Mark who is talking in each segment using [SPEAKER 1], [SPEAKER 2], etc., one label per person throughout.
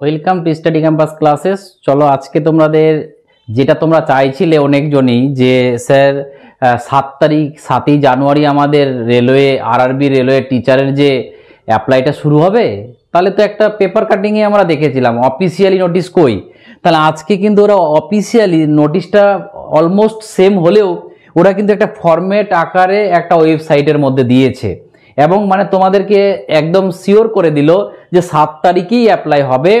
[SPEAKER 1] Welcome to study campus classes. চলো আজকে তোমাদের যেটা তোমরা চাইছিলে অনেকজনই যে স্যার 7 জানুয়ারি আমাদের রেলওয়ে আরআরবি রেলওয়ে টিচারের যে অ্যাপ্লাইটা শুরু হবে, তাহলে তো একটা পেপার কাটিংয়ে আমরা দেখেছিলাম অফিসিয়ালি নোটিশ কই। তাহলে আজকে কিন্তু ওরা অফিসিয়ালি নোটিশটা অলমোস্ট সেম হলেও ওরা কিন্তু একটা ফরম্যাট আকারে একটা ওয়েবসাইটের মধ্যে দিয়েছে এবং মানে তোমাদেরকে একদম শিওর করে দিল যে 7 তারিখেই অ্যাপ্লাই হবে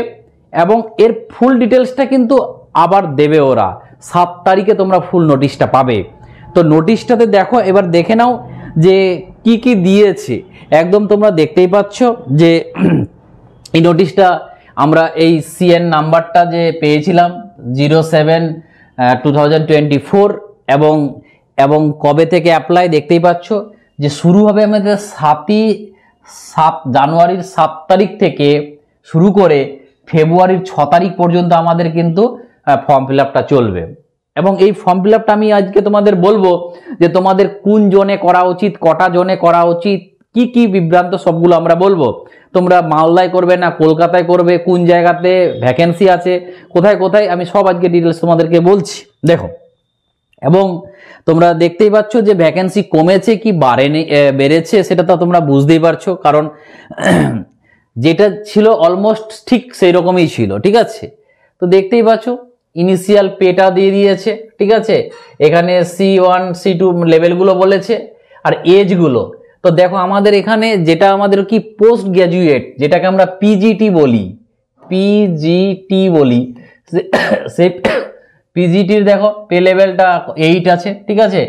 [SPEAKER 1] এবং এর ফুল ডিটেলসটা কিন্তু আবার দেবে ওরা। 7 তারিখে তোমরা ফুল নোটিশটা পাবে। তো নোটিশটাতে দেখো, এবার দেখে নাও যে কি কি দিয়েছে। একদম তোমরা দেখতেই পাচ্ছ যে এই নোটিশটা আমরা এই সিএন নাম্বারটা যে পেয়েছিলাম 07/2024 এবং কবে থেকে অ্যাপ্লাই দেখতেই পাচ্ছ যে শুরু হবে আমাদের 7 জানুয়ারির 7 তারিখ থেকে শুরু করে ফেব্রুয়ারির 6 তারিখ পর্যন্ত আমাদের কিন্তু ফর্ম ফিল আপটা চলবে। এবং এই ফর্ম ফিল আপটা আমি আজকে তোমাদের বলবো যে তোমাদের কোন জোনে করা উচিত, কটা জোনে করা উচিত, কি কি বিভ্রান্ত সবগুলো আমরা বলবো। তোমরা মালদায় করবে না কলকাতায় করবে, কোন জায়গাতে ভ্যাকেন্সি আছে, কোথায় কোথায়, আমি সব আজকে ডিটেলস তোমাদেরকে বলছি। দেখো, এবং তোমরা দেখতেই পাচ্ছ যে ভ্যাকেন্সি কমেছে কি বেড়েছে সেটা তো তোমরা বুঝতেই পারছো, কারণ যেটা ছিল অলমোস্ট ঠিক সেই রকমই ছিল। ঠিক আছে, তো দেখতেই পাচ্ছ ইনিশিয়াল পেটা দিয়ে দিয়েছে। ঠিক আছে, এখানে C1 C2 লেভেলগুলো বলেছে আর এজগুলো। তো দেখো আমাদের এখানে যেটা আমাদের কি পোস্ট গ্র্যাজুয়েট, যেটাকে আমরা পিজিটি বলি, সে পিজিটির দেখো পে লেভেলটা 8 আছে। ঠিক আছে,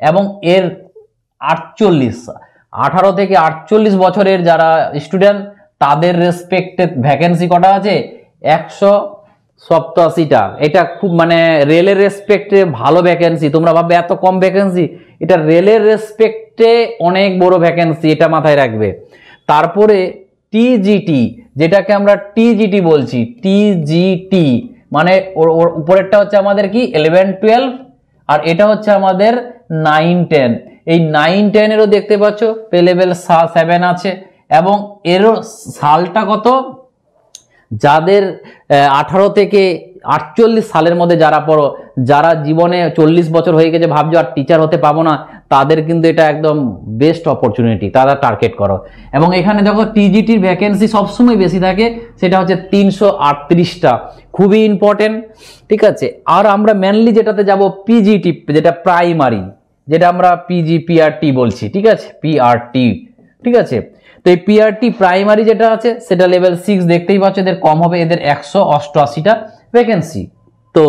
[SPEAKER 1] এবং এর 18 থেকে 48 বছরের যারা স্টুডেন্ট তাদের রেসপেক্টে ভ্যাকেন্সি কটা আছে 187টা। এটা খুব মানে রেলের রেসপেক্টে ভালো ভ্যাকেন্সি। তোমরা ভাববে এত কম ভ্যাকেন্সি, এটা রেলের রেসপেক্টে অনেক বড় ভ্যাকেন্সি, এটা মাথায় রাখবে। তারপরে টিজিটি, যেটাকে আমরা টিজিটি বলছি, টিজিটি মানে ওর উপরেরটা হচ্ছে আমাদের কি 11-12 আর এটা হচ্ছে আমাদের 9-10। এই 9-10 এরও দেখতে পাচ্ছ পে লেভেল 7 আছে এবং এরও সালটা কত, যাদের 18 থেকে 48 সালের মধ্যে যারা পড়ো, যারা জীবনে 40 বছর হয়ে গেছে ভাবছো আর টিচার হতে পাবো না, তাদের কিন্তু এটা একদম বেস্ট অপরচুনিটি, তারা টার্গেট করো। এবং এখানে দেখো টিজিটির ভ্যাকেন্সি সবসময় বেশি থাকে, সেটা হচ্ছে 338টা, খুবই ইম্পর্টেন্ট। ঠিক আছে, আর আমরা মেনলি যেটাতে যাব পিজিটি, যেটা প্রাইমারি, যেটা আমরা পিআরটি বলছি। ঠিক আছে, পিআরটি। ঠিক আছে, তো এই পিআরটি প্রাইমারি যেটা আছে সেটা লেভেল 6 দেখতেই পাচ্ছ, এদের কম হবে, এদের 188টা ভ্যাকেন্সি। তো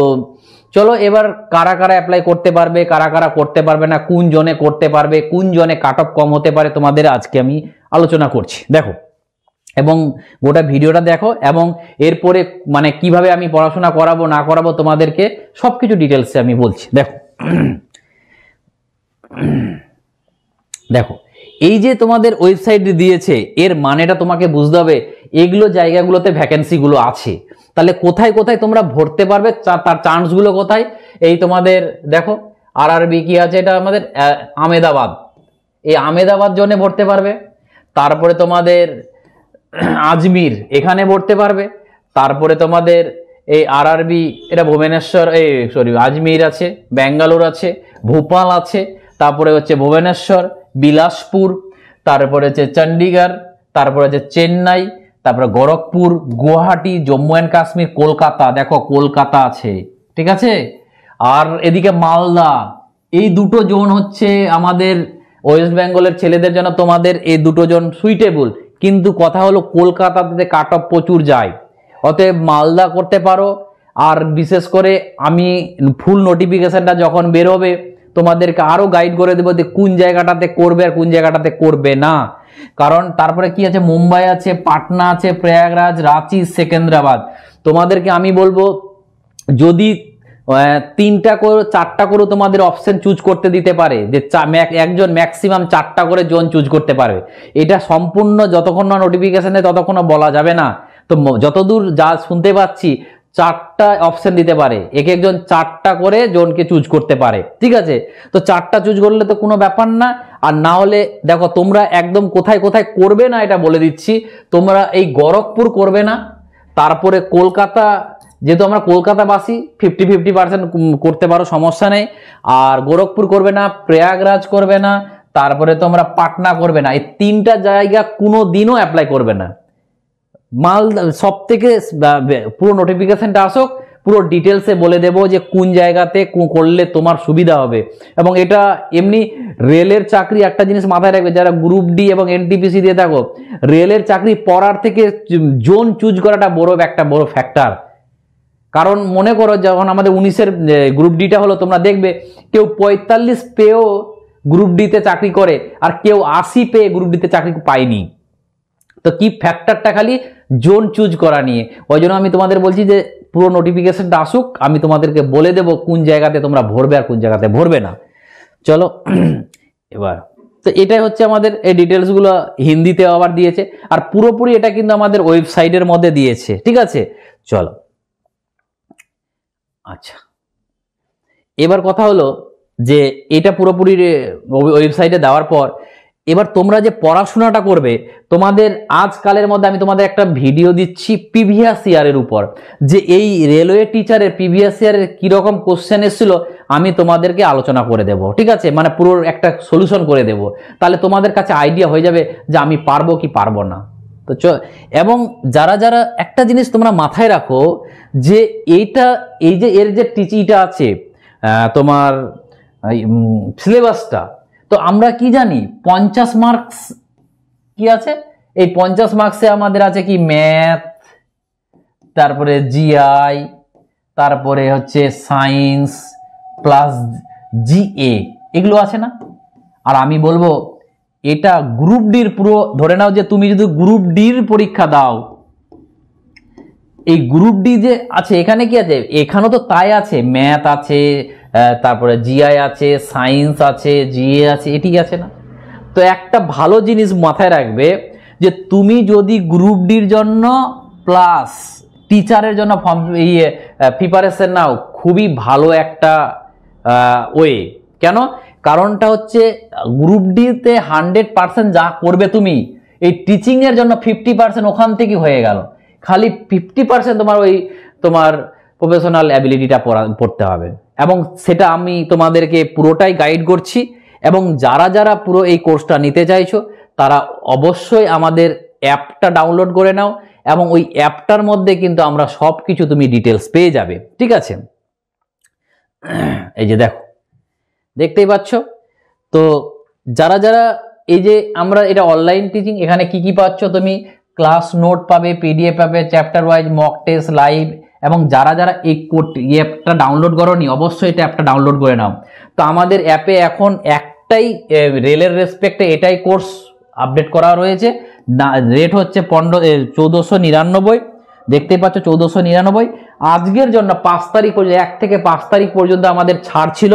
[SPEAKER 1] চলো এবার কারা কারা অ্যাপ্লাই করতে পারবে, কারা কারা করতে পারবে না, কোন জোনে করতে পারবে, কোন জোনে কাট অফ কম হতে পারে, তোমাদের আজকে আমি আলোচনা করছি। দেখো এবং গোটা ভিডিওটা দেখো এবং এরপরে মানে কিভাবে আমি পড়াশোনা করাবো না করাবো তোমাদেরকে সবকিছু ডিটেলসে আমি বলছি। দেখো দেখো এই যে তোমাদের ওয়েবসাইট দিয়েছে, এর মানেটা তোমাকে বুঝতে হবে। এগুলো জায়গাগুলোতে ভ্যাকেন্সিগুলো আছে, তাহলে কোথায় কোথায় তোমরা ভরতে পারবে, তার চান্সগুলো কোথায়। এই তোমাদের দেখো আরআরবি কি আছে, এটা আমাদের আমেদাবাদ, এই আমেদাবাদ জোনে ভরতে পারবে। তারপরে তোমাদের আজমির, এখানে ভরতে পারবে। তারপরে তোমাদের এই আরআরবি, এটা ভুবনেশ্বর, আজমির আছে, ব্যাঙ্গালোর আছে, ভোপাল আছে, তারপরে হচ্ছে ভুবনেশ্বর, বিলাসপুর, তারপরে হচ্ছে চণ্ডীগড়, তারপরে হচ্ছে চেন্নাই, তারপরে গোরখপুর, গুয়াহাটি, জম্মু অ্যান্ড কাশ্মীর, কলকাতা। দেখো কলকাতা আছে। ঠিক আছে, আর এদিকে মালদা। এই দুটো জোন হচ্ছে আমাদের ওয়েস্ট বেঙ্গলের ছেলেদের জন্য, তোমাদের এই দুটো জোন সুইটেবল। কিন্তু কথা হলো কলকাতাতে কাট অফ প্রচুর যায়, অতএব মালদা করতে পারো। আর বিশেষ করে আমি ফুল নোটিফিকেশনটা যখন বেরোবে তোমাদেরকে আরো গাইড করে দেবো যে কোন জায়গাটাতে করবে আর কোন জায়গাটাতে করবে না। কারণ তারপরে কি আছে, মুম্বাই আছে, পাটনা আছে, প্রয়াগরাজ, রাঁচি, সেকেন্দ্রাবাদ। তোমাদেরকে আমি বলবো যদি 3টা করে 4টা করে তোমাদের অপশন চুজ করতে দিতে পারে, যে একজন ম্যাক্সিমাম 4টা করে জোন চুজ করতে পারবে। এটা সম্পূর্ণ যতক্ষণ না নোটিফিকেশনে ততক্ষণ বলা যাবে না। তো যতদূর যা শুনতে পাচ্ছি 4টা অপশন দিতে পারে, একজন 4টা করে জোনকে চুজ করতে পারে। ঠিক আছে, তো 4টা চুজ করলে তো কোনো ব্যাপার না। আর না হলে দেখো তোমরা একদম কোথায় কোথায় করবে না এটা বলে দিচ্ছি। তোমরা এই গোরখপুর করবে না, তারপরে কলকাতা, যেহেতু আমরা কলকাতাবাসী 50-50% করতে পারো, সমস্যা নেই। আর গোরখপুর করবে না, প্রয়াগরাজ করবে না, তারপরে তোমরা পাটনা করবে না। এই 3টা জায়গা কোনো দিনও অ্যাপ্লাই করবে না। মালদা সব থেকে পুরো নোটিফিকেশনটা আসুক, পুরো ডিটেলসে বলে দেব যে কোন জায়গাতে করলে তোমার সুবিধা হবে। এবং এটা এমনি রেলের চাকরি, একটা জিনিস মাথায় রাখবে যারা গ্রুপ ডি এবং এনটিপিসি দিয়ে থাকো, রেলের চাকরি পড়ার থেকে জোন চুজ করাটা একটা বড় ফ্যাক্টর। কারণ মনে করো যখন আমাদের 19-এর গ্রুপ ডিটা হলো, তোমরা দেখবে কেউ 45 পেয়েও গ্রুপ ডিতে চাকরি করে, আর কেউ 80 পেয়ে গ্রুপ ডিতে চাকরি পায়নি। তো কি ফ্যাক্টরটা খালি জোন চুজ করা নিয়ে। ওই জন্য আমি তোমাদের বলছি যে পুরো নোটিফিকেশনটা আসুক, আমি তোমাদেরকে বলে দেব কোন জায়গাতে তোমরা ভরবে আর কোন জায়গাতে ভরবে না। চলো এবার তো এটাই হচ্ছে আমাদের এই ডিটেলসগুলো হিন্দিতে আবার দিয়েছে, আর পুরোপুরি এটা কিন্তু আমাদের ওয়েবসাইটের মধ্যে দিয়েছে, ঠিক আছে। চলো আচ্ছা, এবার কথা হলো যে এটা পুরোপুরি ওয়েবসাইটে দেওয়ার পর এবার তোমরা যে পড়াশোনাটা করবে, তোমাদের আজকালের মধ্যে আমি তোমাদের একটা ভিডিও দিচ্ছি প্রিভিয়াস ইয়ারের উপর, যে এই রেলওয়ে টিচারের প্রিভিয়াস ইয়ারের কিরকম কোশ্চেন এসেছিল আমি তোমাদেরকে আলোচনা করে দেব, ঠিক আছে, মানে পুরো একটা সলিউশন করে দেব। তাহলে তোমাদের কাছে আইডিয়া হয়ে যাবে যে আমি পারবো কি পারবো না। তো এবং যারা যারা একটা জিনিস তোমরা মাথায় রাখো যে এইটা, এই যে এর যে টিচিটা আছে তোমার সিলেবাসটা, তো আমরা কি জানি 50 মার্কস কি আছে, এই 50 মার্কসে আমাদের আছে কি ম্যাথ, তারপরে জিআই, তারপরে হচ্ছে সায়েন্স প্লাস জিএ, এগুলো আছে না। আর আমি বলবো এটা গ্রুপ ডির পুরো, ধরে নাও যে তুমি যদি গ্রুপ ডির পরীক্ষা দাও, এই গ্রুপ ডি যে আছে এখানে কি আছে, এখানেও তো তাই আছে, ম্যাথ আছে, তারপরে জিআই আছে, সায়েন্স আছে, জিএ আছে, এটি আছে না। তো একটা ভালো জিনিস মাথায় রাখবে যে তুমি যদি গ্রুপ ডির জন্য প্লাস টিচারের জন্য প্রিপারেশন নাও, খুবই ভালো একটা ওয়ে। কেন? কারণটা হচ্ছে গ্রুপ ডিতে 100% যা করবে তুমি, এই টিচিং এর জন্য 50% ওখান থেকে হয়ে গেল, খালি 50% তোমার প্রফেশনাল অ্যাবিলিটিটা পড়তে হবে। এবং সেটা আমি তোমাদেরকে পুরোটাই গাইড করছি। এবং যারা যারা পুরো এই কোর্সটা নিতে চাইছো তারা অবশ্যই আমাদের অ্যাপটা ডাউনলোড করে নাও, এবং ওই অ্যাপটার মধ্যে কিন্তু আমরা সব কিছু তুমি ডিটেলস পেয়ে যাবে, ঠিক আছে। এই যে দেখো, দেখতেই পাচ্ছ। তো যারা যারা এই যে আমরা এটা অনলাইন টিচিং, এখানে কি কি পাচ্ছ তুমি, ক্লাস নোট পাবে, পিডিএফ পাবে, chapter wise mock test live. এবং যারা যারা এই অ্যাপটা ডাউনলোড করোনি অবশ্যই এটা অ্যাপটা ডাউনলোড করে নাও। তো আমাদের অ্যাপে এখন একটাই রেলের রেসপেক্টে এটাই কোর্স আপডেট করা রয়েছে। রেট হচ্ছে 1499, দেখতেই পাচ্ছ 1499। আজকের জন্য 5 তারিখ পর্যন্ত, 1 থেকে 5 তারিখ পর্যন্ত আমাদের ছাড় ছিল,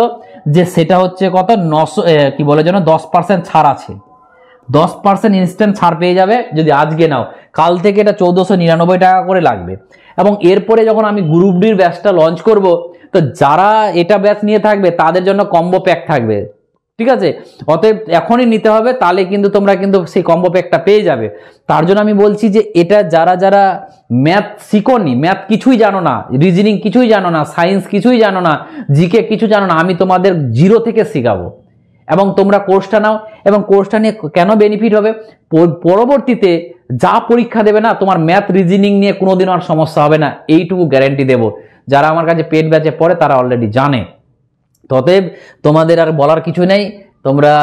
[SPEAKER 1] যে সেটা হচ্ছে কত 900 কি বলে যেন 10% ছাড় আছে, 10% ইনস্ট্যান্ট ছাড় পেয়ে যাবে যদি আজকে নাও। কাল থেকে এটা 1499 টাকা করে লাগবে। এবং এরপরে যখন আমি গ্রুপ ডির ব্যাচটা লঞ্চ করব, তো যারা এটা ব্যাচ নিয়ে থাকবে তাদের জন্য কম্বো প্যাক থাকবে, ঠিক আছে। অতএব এখনই নিতে হবে, তাহলে কিন্তু তোমরা কিন্তু সেই কম্বো প্যাকটা পেয়ে যাবে। তার জন্য আমি বলছি যে এটা যারা যারা ম্যাথ শিখোনি, ম্যাথ কিছুই জানো না, রিজনিং কিছুই জানো না, সায়েন্স কিছুই জানো না, জিকে কিছু জানো না, আমি তোমাদের জিরো থেকে শেখাবো। এবং তোমরা কোর্সটা নাও, এবং কোর্সটা নিয়ে কেন বেনিফিট হবে, পরবর্তীতে যা পরীক্ষা দেবে না, তোমার ম্যাথ রিজনিং নিয়ে কোনোদিনও আর সমস্যা হবে না, এইটুকু গ্যারেন্টি দেব। যারা আমার কাছে পেড ব্যাচে পড়ে তারা অলরেডি জানে। অতএব তোমাদের আর বলার কিছু নেই, তোমরা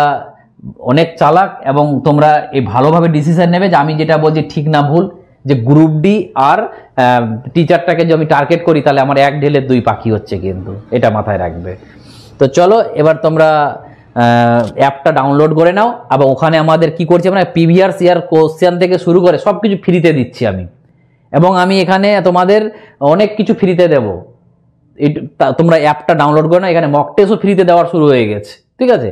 [SPEAKER 1] অনেক চালাক, এবং তোমরা এই ভালোভাবে ডিসিশন নেবে যে আমি যেটা বলছি ঠিক না ভুল, যে গ্রুপ ডি আর টিচারটাকে যদি আমি টার্গেট করি তাহলে আমার এক ঢেলে 2 পাখি হচ্ছে, কিন্তু এটা মাথায় রাখবে। তো চলো এবার তোমরা অ্যাপটা ডাউনলোড করে নাও। এবং ওখানে আমাদের কি করছি আমরা, প্রিভিয়াস ইয়ার কোশ্চেন থেকে শুরু করে সব কিছু ফ্রিতে দিচ্ছি আমি। এবং আমি এখানে তোমাদের অনেক কিছু ফ্রিতে দেবো, তোমরা অ্যাপটা ডাউনলোড করে নাও। এখানে মক টেস্টও ফ্রিতে দেওয়ার শুরু হয়ে গেছে, ঠিক আছে।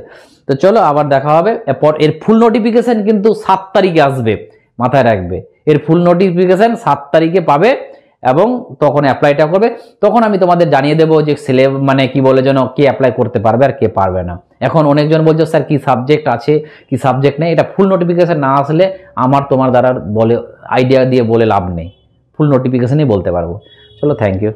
[SPEAKER 1] তো চলো আবার দেখা হবে। এরপর এর ফুল নোটিফিকেশন কিন্তু 7 তারিখে আসবে, মাথায় রাখবে। এর ফুল নোটিফিকেশন 7 তারিখে পাবে, এবং তখন অ্যাপ্লাইটা করবে। তখন আমি তোমাদের জানিয়ে দেবো যে মানে কি বলে যেন কে অ্যাপ্লাই করতে পারবে আর কে পারবে না। এখন অনেকজন বলছো স্যার কি সাবজেক্ট আছে কি সাবজেক্ট নেই, এটা ফুল নোটিফিকেশন না আসলে আমার তোমার দ্বারা বলে আইডিয়া দিয়ে বলে লাভ নেই। ফুল নোটিফিকেশনই বলতে পারবো। চলো, থ্যাংক ইউ।